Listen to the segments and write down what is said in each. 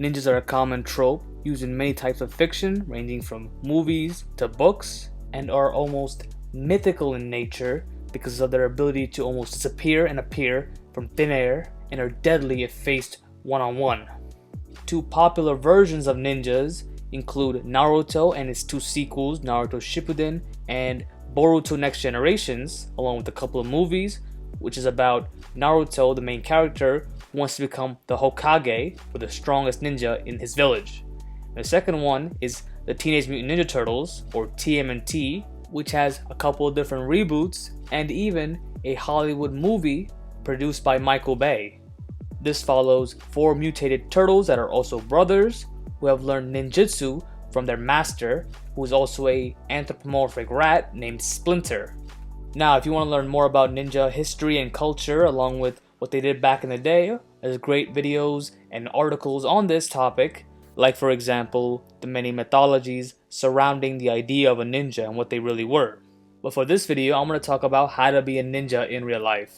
Ninjas are a common trope used in many types of fiction, ranging from movies to books, and are almost mythical in nature because of their ability to almost disappear and appear from thin air, and are deadly if faced one-on-one. Two popular versions of ninjas include Naruto and its two sequels, Naruto Shippuden and Boruto Next Generations, along with a couple of movies, which is about Naruto, the main character, who wants to become the Hokage, or the strongest ninja in his village. And the second one is the Teenage Mutant Ninja Turtles, or TMNT, which has a couple of different reboots and even a Hollywood movie produced by Michael Bay. This follows four mutated turtles that are also brothers who have learned ninjutsu from their master, who is also an anthropomorphic rat named Splinter. Now, if you want to learn more about ninja history and culture along with what they did back in the day, there's great videos and articles on this topic, like for example, the many mythologies surrounding the idea of a ninja and what they really were. But for this video, I'm going to talk about how to be a ninja in real life.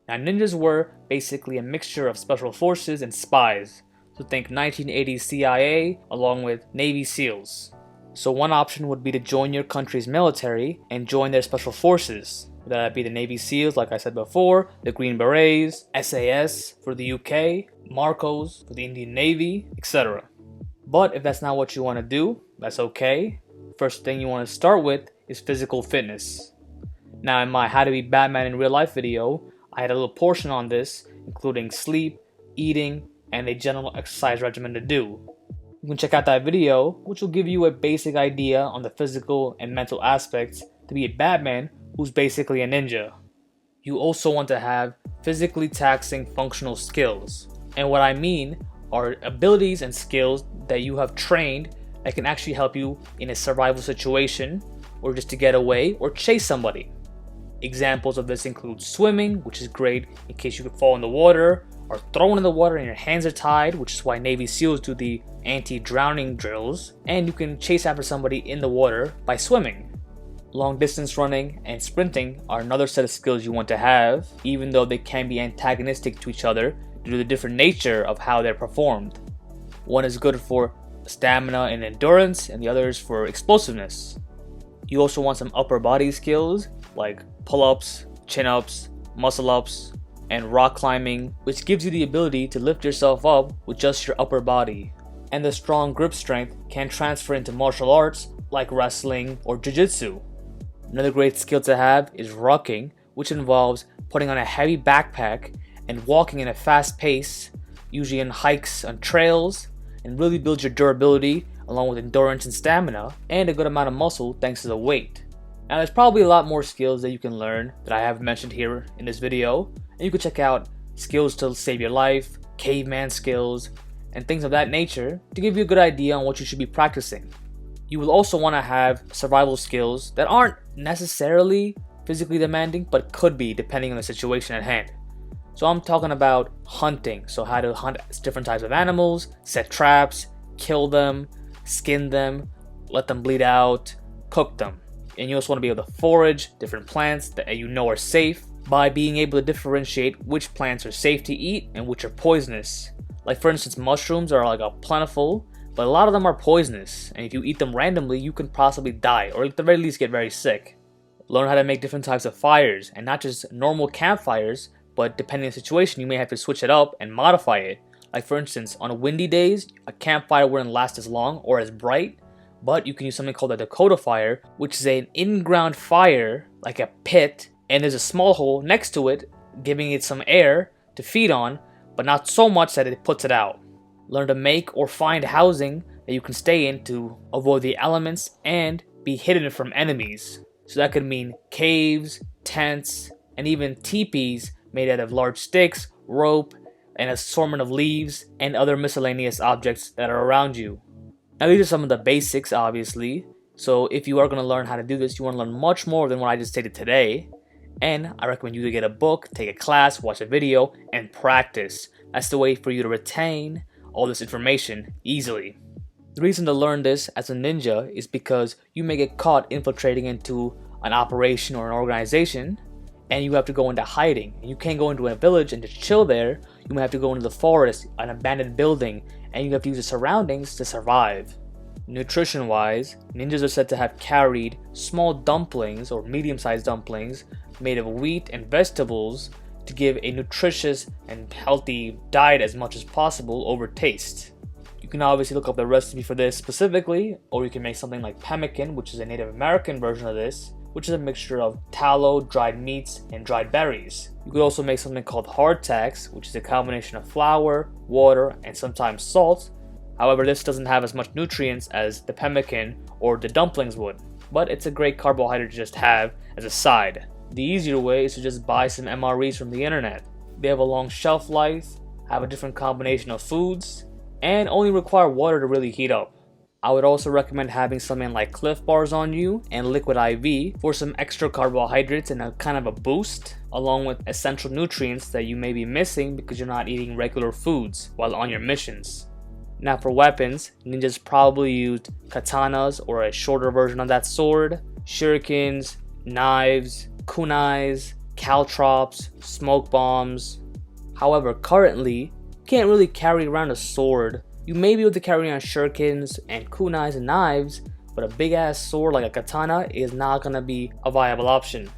Now, ninjas were basically a mixture of special forces and spies. So think 1980s CIA along with Navy SEALs. So one option would be to join your country's military and join their special forces. That'd be the Navy SEALs, like I said before, the Green Berets, SAS for the UK, Marcos for the Indian Navy, etc. But if that's not what you want to do, that's okay. First thing you want to start with is physical fitness. Now, in my How to Be Batman in Real Life video, I had a little portion on this, including sleep, eating, and a general exercise regimen to do. You can check out that video, which will give you a basic idea on the physical and mental aspects to be a Batman who's basically a ninja. You also want to have physically taxing functional skills. And what I mean are abilities and skills that you have trained that can actually help you in a survival situation, or just to get away or chase somebody. Examples of this include swimming, which is great in case you could fall in the water, or thrown in the water and your hands are tied, which is why Navy SEALs do the anti-drowning drills, and you can chase after somebody in the water by swimming. Long distance running and sprinting are another set of skills you want to have, even though they can be antagonistic to each other due to the different nature of how they're performed. One is good for stamina and endurance, and the other is for explosiveness. You also want some upper body skills like pull-ups, chin-ups, muscle-ups, and rock climbing, which gives you the ability to lift yourself up with just your upper body. And the strong grip strength can transfer into martial arts like wrestling or jiu-jitsu. Another great skill to have is rucking, which involves putting on a heavy backpack and walking in a fast pace, usually in hikes on trails, and really builds your durability along with endurance and stamina, and a good amount of muscle thanks to the weight. Now, there's probably a lot more skills that you can learn that I haven't mentioned here in this video, and you can check out skills to save your life, caveman skills, and things of that nature to give you a good idea on what you should be practicing. You will also want to have survival skills that aren't necessarily physically demanding, but could be depending on the situation at hand. So I'm talking about hunting, so how to hunt different types of animals, set traps, kill them, skin them, let them bleed out, cook them. And you also want to be able to forage different plants that you know are safe by being able to differentiate which plants are safe to eat and which are poisonous. Like for instance, mushrooms are like a plentiful, but a lot of them are poisonous, and if you eat them randomly, you can possibly die, or at the very least get very sick. Learn how to make different types of fires, and not just normal campfires, but depending on the situation, you may have to switch it up and modify it. Like for instance, on windy days, a campfire wouldn't last as long or as bright, but you can use something called a Dakota fire, which is an in-ground fire, like a pit, and there's a small hole next to it, giving it some air to feed on, but not so much that it puts it out. Learn to make or find housing that you can stay in to avoid the elements and be hidden from enemies. So that could mean caves, tents, and even teepees made out of large sticks, rope, and assortment of leaves and other miscellaneous objects that are around you. Now, these are some of the basics, obviously. So if you are going to learn how to do this, you want to learn much more than what I just stated today. And I recommend you to get a book, take a class, watch a video, and practice. That's the way for you to retain all this information easily. The reason to learn this as a ninja is because you may get caught infiltrating into an operation or an organization, and you have to go into hiding. And you can't go into a village and just chill there. You might have to go into the forest, an abandoned building, and you have to use the surroundings to survive. Nutrition-wise, ninjas are said to have carried small dumplings or medium-sized dumplings made of wheat and vegetables to give a nutritious and healthy diet as much as possible over taste. You can obviously look up the recipe for this specifically, or you can make something like pemmican, which is a Native American version of this, which is a mixture of tallow, dried meats, and dried berries. You could also make something called hardtack, which is a combination of flour, water, and sometimes salt. However, this doesn't have as much nutrients as the pemmican or the dumplings would, but it's a great carbohydrate to just have as a side. The easier way is to just buy some MREs from the internet. They have a long shelf life, have a different combination of foods, and only require water to really heat up. I would also recommend having something like Cliff Bars on you and Liquid IV for some extra carbohydrates and a kind of a boost, along with essential nutrients that you may be missing because you're not eating regular foods while on your missions. Now for weapons, ninjas probably used katanas or a shorter version of that sword, shurikens, knives, kunais, caltrops, smoke bombs. However, currently, you can't really carry around a sword. You may be able to carry around shurikens and kunais and knives, but a big ass sword like a katana is not gonna be a viable option.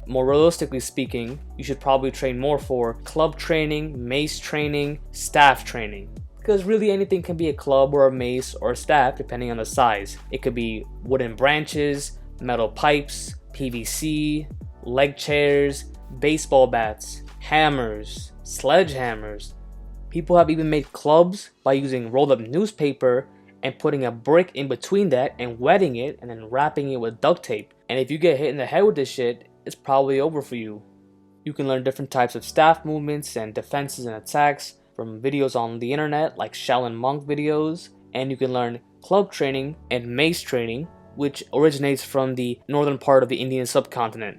More realistically speaking, you should probably train more for club training, mace training, staff training. Because really anything can be a club or a mace or a staff depending on the size. It could be wooden branches, metal pipes, PVC, leg chairs, baseball bats, hammers, sledgehammers. People have even made clubs by using rolled up newspaper and putting a brick in between that and wetting it and then wrapping it with duct tape. And if you get hit in the head with this shit, it's probably over for you. You can learn different types of staff movements and defenses and attacks from videos on the internet like Shaolin Monk videos, and you can learn club training and mace training, which originates from the northern part of the Indian subcontinent.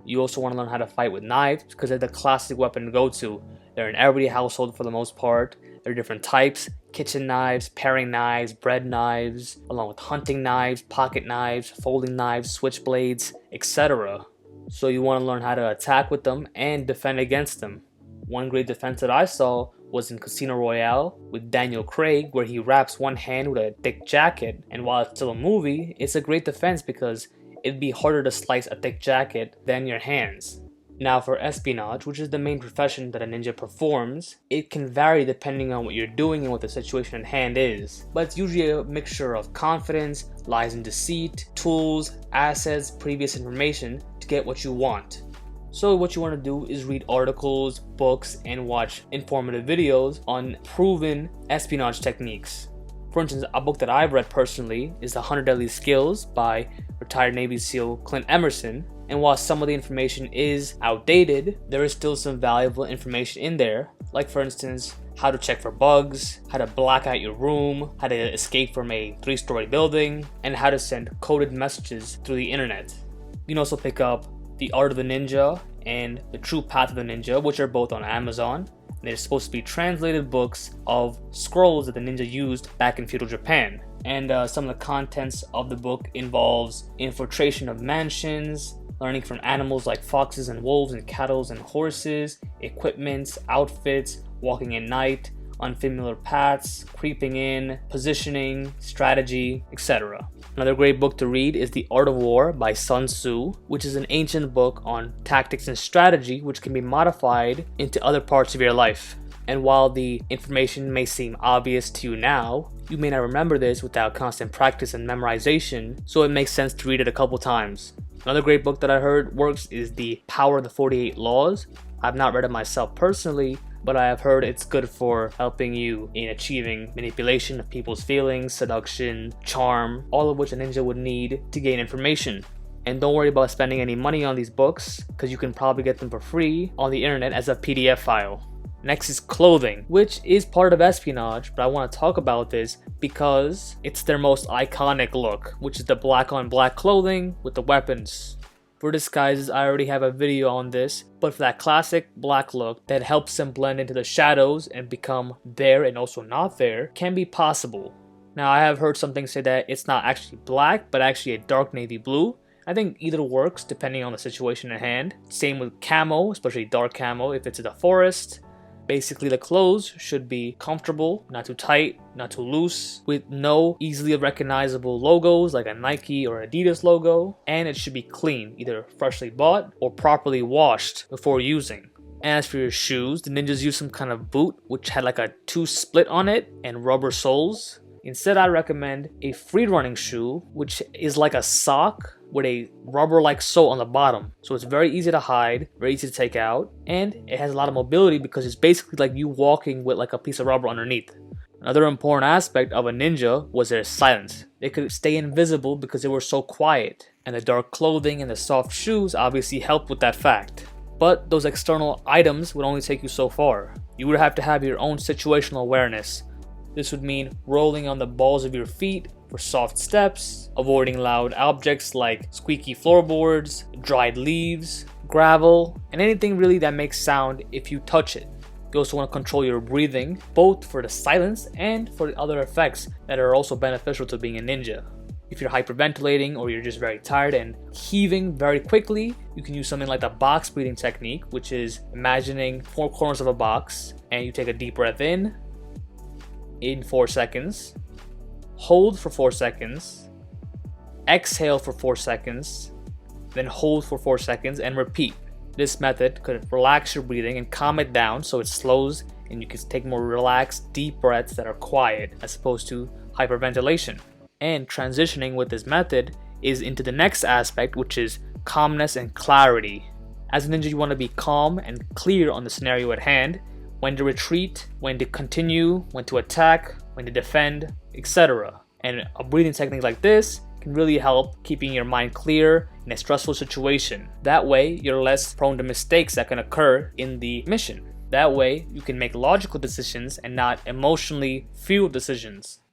You also want to learn how to fight with knives because they're the classic weapon to go to. They're in every household for the most part. There are different types: kitchen knives, paring knives, bread knives, along with hunting knives, pocket knives, folding knives, switchblades, etc. So you want to learn how to attack with them and defend against them. One great defense that I saw was in Casino Royale with Daniel Craig, where he wraps one hand with a thick jacket, and while it's still a movie, it's a great defense because it'd be harder to slice a thick jacket than your hands. Now for espionage, which is the main profession that a ninja performs, it can vary depending on what you're doing and what the situation at hand is, but it's usually a mixture of confidence, lies and deceit, tools, assets, previous information to get what you want. So what you want to do is read articles, books, and watch informative videos on proven espionage techniques. For instance, a book that I've read personally is The 100 Deadly Skills by retired Navy SEAL Clint Emerson. And while some of the information is outdated, there is still some valuable information in there. Like for instance, how to check for bugs, how to black out your room, how to escape from a 3-story building, and how to send coded messages through the internet. You can also pick up The Art of the Ninja and The True Path of the Ninja, which are both on Amazon. They're supposed to be translated books of scrolls that the ninja used back in feudal Japan. And some of the contents of the book involves infiltration of mansions, learning from animals like foxes and wolves and cattle and horses, equipments, outfits, walking at night, unfamiliar paths, creeping in, positioning, strategy, etc. Another great book to read is The Art of War by Sun Tzu, which is an ancient book on tactics and strategy which can be modified into other parts of your life. And while the information may seem obvious to you now, you may not remember this without constant practice and memorization, so it makes sense to read it a couple times. Another great book that I heard works is The Power of the 48 Laws. I've not read it myself personally, but I have heard it's good for helping you in achieving manipulation of people's feelings, seduction, charm, all of which a ninja would need to gain information. And don't worry about spending any money on these books, because you can probably get them for free on the internet as a PDF file. Next is clothing, which is part of espionage, but I want to talk about this because it's their most iconic look, which is the black on black clothing with the weapons. For disguises, I already have a video on this, but for that classic black look that helps them blend into the shadows and become there and also not there can be possible. Now I have heard something say that it's not actually black, but actually a dark navy blue. I think either works depending on the situation at hand. Same with camo, especially dark camo if it's in the forest. Basically, the clothes should be comfortable, not too tight, not too loose, with no easily recognizable logos like a Nike or Adidas logo, and it should be clean, either freshly bought or properly washed before using. As for your shoes, the ninjas used some kind of boot which had like a 2 split on it and rubber soles. Instead, I recommend a free running shoe, which is like a sock with a rubber-like sole on the bottom. So it's very easy to hide, very easy to take out, and it has a lot of mobility because it's basically like you walking with like a piece of rubber underneath. Another important aspect of a ninja was their silence. They could stay invisible because they were so quiet, and the dark clothing and the soft shoes obviously helped with that fact. But those external items would only take you so far. You would have to have your own situational awareness. This would mean rolling on the balls of your feet for soft steps, avoiding loud objects like squeaky floorboards, dried leaves, gravel, and anything really that makes sound if you touch it. You also want to control your breathing, both for the silence and for the other effects that are also beneficial to being a ninja. If you're hyperventilating or you're just very tired and heaving very quickly, you can use something like the box breathing technique, which is imagining 4 corners of a box, and you take a deep breath in 4 seconds, hold for 4 seconds, exhale for 4 seconds, then hold for 4 seconds and repeat. This method could relax your breathing and calm it down so it slows and you can take more relaxed, deep breaths that are quiet as opposed to hyperventilation. And transitioning with this method is into the next aspect, which is calmness and clarity. As a ninja, you want to be calm and clear on the scenario at hand, when to retreat, when to continue, when to attack, when to defend, etc. And a breathing technique like this can really help keeping your mind clear in a stressful situation. That way, you're less prone to mistakes that can occur in the mission. That way, you can make logical decisions and not emotionally fueled decisions.